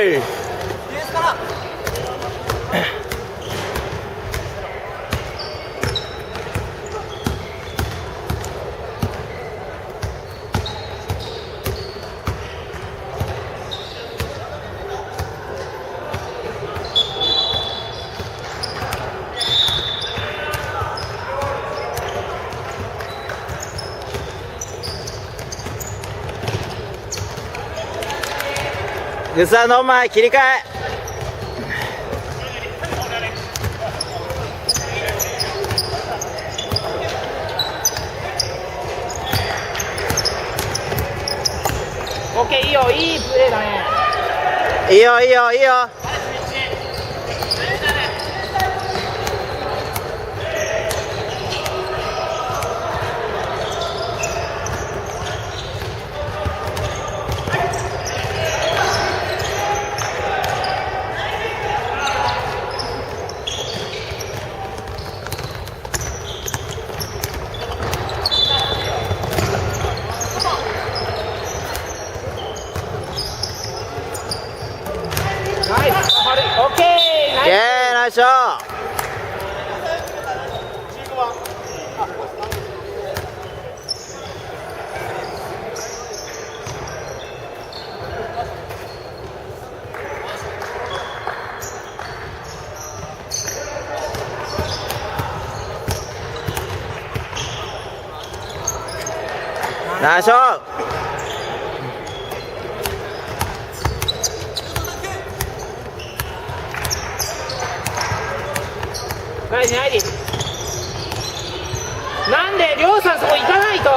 い。グサの前切り替え。オッケー、いいよ、いいプレーだね。いいよいいよいいよ。ナイス、オッケー、ナイス。ナイスショー。ナイスショー。ナイス、ナイス。なんで、りょうさんそこ行かないと。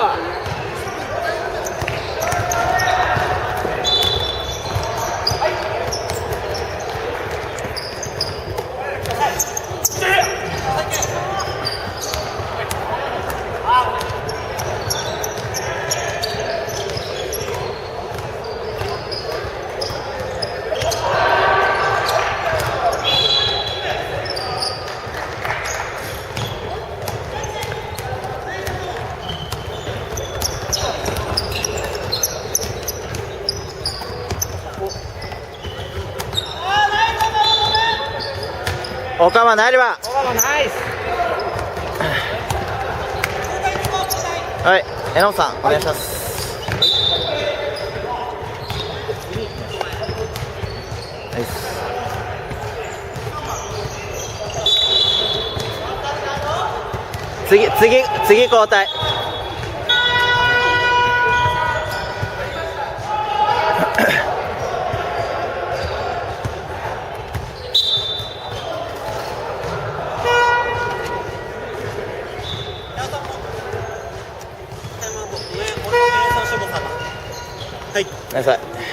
おかまなれば。オーバー、ナイス。はい、榎本さんお願いします。ナイス。次交代。はい。ごめんなさい。